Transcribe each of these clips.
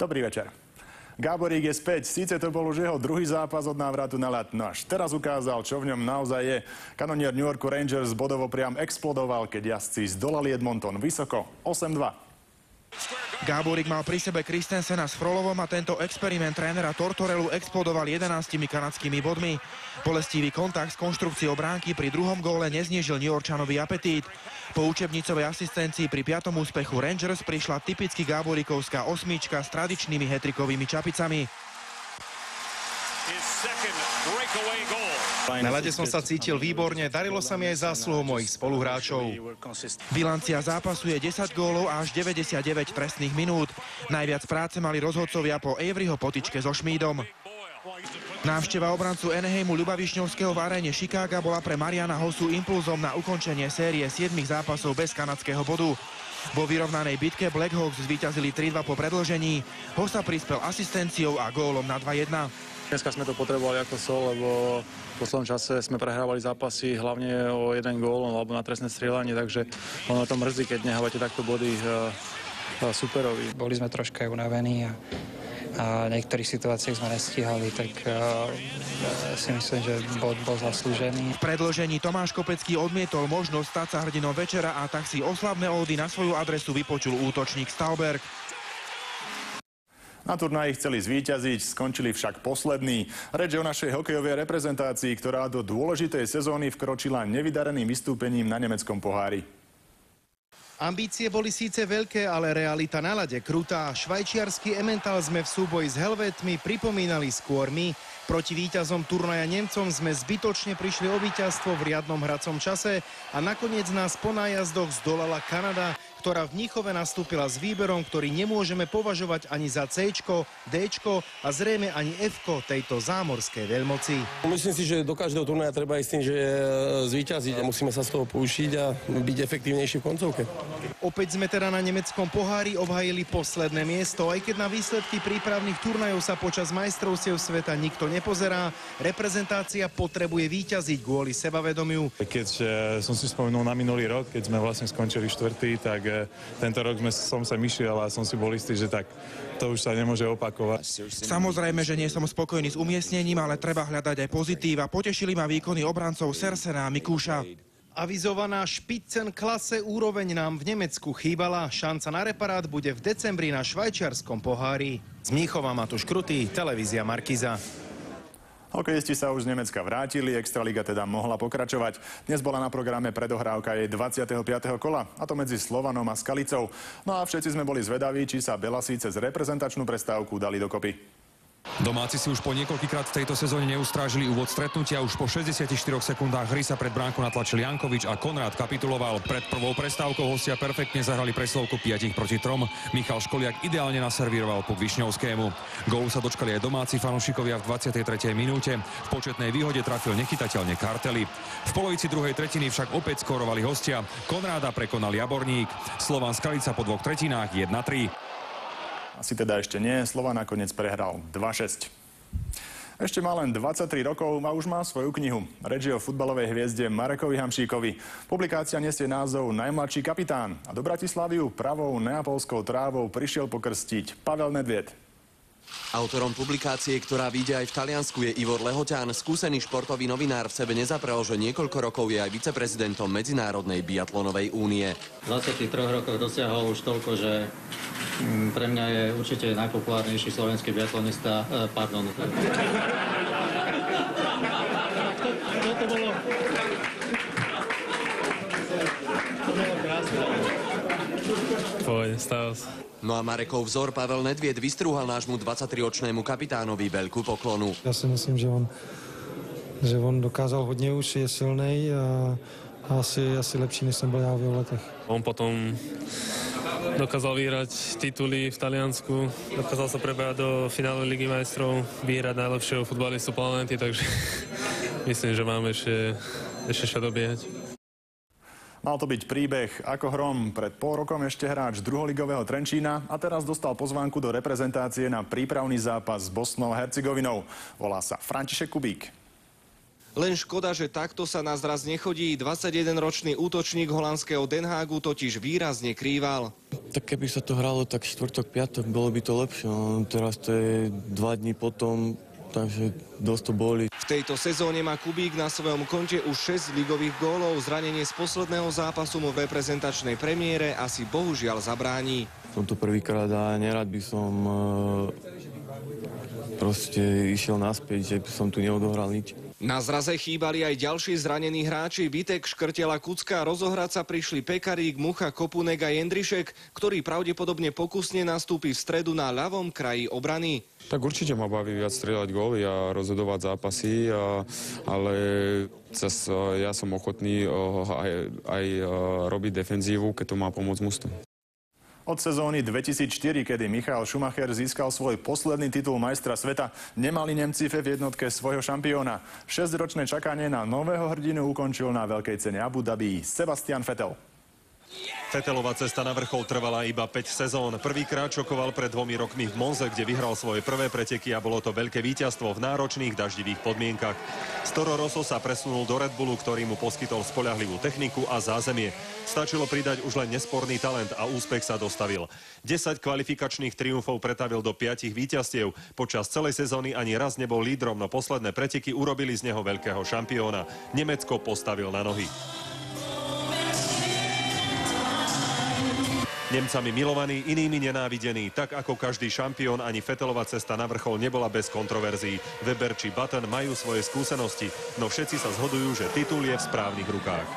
Dobrý večer. Gáborík je späť. Síce to bol už jeho druhý zápas od návratu na ľad, no až teraz ukázal, čo v ňom naozaj je. Kanonier New Yorku Rangers bodovo priam explodoval, keď jazdci zdolali Edmonton vysoko 8-2. Gáborík mal pri sebe Christensena s Frolovom a tento experiment trénera Tortorelu explodoval 11 kanadskými bodmi. Bolestivý kontakt s konštrukciou bránky pri druhom góle neznížil New Yorkčanovi apetít. Po učebnicovej asistencii pri 5. úspechu Rangers prišla typicky gáboríkovská osmička s tradičnými hetrikovými čapicami. Na ľade som sa cítil výborne, darilo sa mi aj zásluhou mojich spoluhráčov. Bilancia zápasu je 10 gólov a až 99 trestných minút. Najviac práce mali rozhodcovia po Averyho potyčke so Schmidom. Návšteva obrancu Anaheimu Ľuba Višňovského v aréne Chicaga bola pre Mariana Hossu impulzom na ukončenie série 7 zápasov bez kanadského bodu. Vo vyrovnanej bitke Blackhawks zvíťazili 3-2 po predĺžení. Hossa prispel asistenciou a gólom na 2-1. Dneska sme to potrebovali ako sol, lebo v poslednom čase sme prehrávali zápasy hlavne o jeden gól alebo na trestné strieľanie, takže ono to mrzí, keď nehávate takto body superovi. Boli sme troška unavení a v niektorých situáciách sme nestíhali, tak si myslím, že bod bol zaslúžený. V predĺžení Tomáš Kopecký odmietol možnosť stať sa hrdinom večera a tak si oslavné ódy na svoju adresu vypočul útočník Stalberg. Na turnaji chceli zvíťaziť, skončili však poslední. Reč je o našej hokejovej reprezentácii, ktorá do dôležitej sezóny vkročila nevydareným vystúpením na nemeckom pohári. Ambície boli síce veľké, ale realita na ľade krutá. Švajčiarsky Emmental sme v súboji s Helvétmi pripomínali skôr my. Proti víťazom turnaja Nemcom sme zbytočne prišli o víťazstvo v riadnom hracom čase a nakoniec nás po nájazdoch zdolala Kanada, ktorá v Mníchove nastúpila s výberom, ktorý nemôžeme považovať ani za C-čko, D-čko a zrejme ani F-ko tejto zámorskej veľmoci. Myslím si, že do každého turnaja treba ísť s tým, že zvíťaziť a musíme sa z toho poučiť a byť efektívnejší v koncovke. Opäť sme teda na nemeckom pohári obhajili posledné miesto, aj keď na výsledky prípravných turnajov sa počas majstrovstiev sveta nikto nepozerá. Reprezentácia potrebuje víťaziť kvôli sebavedomiu. Keď som si spomenul na minulý rok, keď sme vlastne skončili štvrtý, tak tento rok som sa myšiel a som si bol istý, že tak to už sa nemôže opakovať. Samozrejme, že nie som spokojný s umiestnením, ale treba hľadať aj pozitíva. Potešili ma výkony obrancov Sersena a Mikúša. Avizovaná Spitzenklasse úroveň nám v Nemecku chýbala. Šanca na reparát bude v decembri na švajčiarskom pohári. Z Mníchova Matúš Krutý, televízia Markiza. Hokejisti sa už z Nemecka vrátili, Extraliga teda mohla pokračovať. Dnes bola na programe predohrávka jej 25. kola, a to medzi Slovanom a Skalicou. No a všetci sme boli zvedaví, či sa Belasi cez reprezentačnú prestávku dali dokopy. Domáci si už po niekoľkýkrát v tejto sezóne neustrážili úvod stretnutia. Už po 64 sekundách hry sa pred bránku natlačil Jankovič a Konrád kapituloval. Pred prvou prestávkou hostia perfektne zahrali preslovku 5-3. Michal Školiak ideálne naservíroval puk Višňovskému. Gólu sa dočkali aj domáci fanúšikovia v 23. minúte. V početnej výhode trafil nechytateľne Kartely. V polovici druhej tretiny však opäť skorovali hostia. Konráda prekonal Jaborník. Slovan Skalica po 2 tretinách 1-3. Asi teda ešte nie, Slovan nakoniec prehral 2-6. Ešte má len 23 rokov a už má svoju knihu. Reč je o futbalovej hviezde Marekovi Hamšíkovi. Publikácia nesie názov Najmladší kapitán a do Bratislavy pravou neapolskou trávou prišiel pokrstiť Pavel Nedvied. Autorom publikácie, ktorá vyjde aj v Taliansku, je Ivor Lehoťan. Skúsený športový novinár v sebe nezaprel, že niekoľko rokov je aj viceprezidentom Medzinárodnej biatlonovej únie. V 23 rokoch dosiahol už toľko, že pre mňa je určite najpopulárnejší slovenský biatlonista. To bolo krásne. Pôjde, stav. No a Marekov vzor Pavel Nedvied vystrúhal nášmu 23-ročnému kapitánovi veľkú poklonu. Ja si myslím, že on dokázal hodně už, je silnej a asi lepší, než jsem byl já v letech. On potom dokázal vyhrať tituly v Taliansku, dokázal sa prebehať do finále Ligy majstrov, vyhrať najlepšieho futbalistu planéty, takže myslím, že máme ešte čo dobiehať. Mal to byť príbeh ako hrom. Pred pol rokom ešte hráč druholigového Trenčína a teraz dostal pozvánku do reprezentácie na prípravný zápas s Bosnou a Hercegovinou. Volá sa František Kubík. Len škoda, že takto sa na zraz nechodí. 21-ročný útočník holandského Den Haagu totiž výrazne krýval. Tak keby sa to hralo tak štvrtok, piatok, bolo by to lepšie. No, teraz to je 2 dní potom, takže dosť to boli. V tejto sezóne má Kubík na svojom konte už 6 ligových gólov. Zranenie z posledného zápasu mu v reprezentačnej premiére asi bohužiaľ zabráni. Som tu prvýkrát a nerad by som proste išiel naspäť, že som tu neodohral nič. Na zraze chýbali aj ďalší zranení hráči. Vitek, Škrtela, Kucka, rozohrať sa prišli Pekarík, Mucha, Kopunek a Jendrišek, ktorý pravdepodobne pokusne nastúpi v stredu na ľavom kraji obrany. Tak určite ma baví viac strieľať góly a rozhodovať zápasy, ale ja som ochotný aj robiť defenzívu, keď to má pomôcť mužstvu. Od sezóny 2004, kedy Michael Schumacher získal svoj posledný titul majstra sveta, nemali Nemci v jednotke svojho šampióna. 6-ročné čakanie na nového hrdinu ukončil na veľkej cene Abu Dhabi Sebastian Vettel. Vettelová cesta na vrchol trvala iba 5 sezón. Prvýkrát šokoval pred 2 rokmi v Monze, kde vyhral svoje prvé preteky a bolo to veľké víťazstvo v náročných daždivých podmienkach. Z Toro Rosso sa presunul do Red Bullu, ktorý mu poskytol spoľahlivú techniku a zázemie. Stačilo pridať už len nesporný talent a úspech sa dostavil. 10 kvalifikačných triumfov pretavil do 5 víťazstiev. Počas celej sezóny ani raz nebol lídrom, no posledné preteky urobili z neho veľkého šampióna. Nemecko postavil na nohy. Nemcami milovaný, inými nenávidený. Tak ako každý šampión, ani Vettelová cesta na vrchol nebola bez kontroverzií. Weber či Button majú svoje skúsenosti, no všetci sa zhodujú, že titul je v správnych rukách.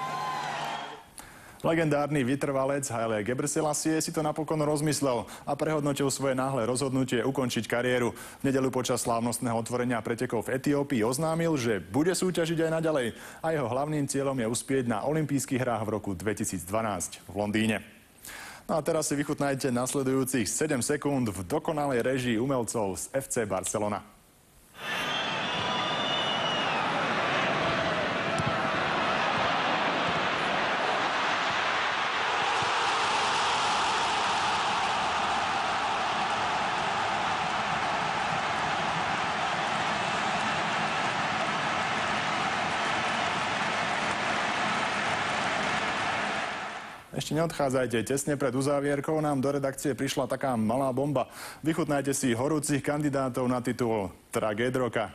Legendárny vytrvalec Haile Gebrselassie si to napokon rozmyslel a prehodnotil svoje náhle rozhodnutie ukončiť kariéru. V nedeľu počas slávnostného otvorenia pretekov v Etiópii oznámil, že bude súťažiť aj naďalej a jeho hlavným cieľom je uspieť na olympijských hrách v roku 2012 v Londýne. No a teraz si vychutnajte nasledujúcich 7 sekúnd v dokonalej réžii umelcov z FC Barcelona. Ešte neodchádzajte, tesne pred uzávierkou nám do redakcie prišla taká malá bomba. Vychutnajte si horúcich kandidátov na titul Tragéd roka.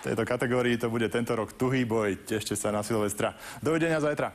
V tejto kategórii to bude tento rok tuhý boj. Tešte sa na Silvestra. Dovidenia zajtra.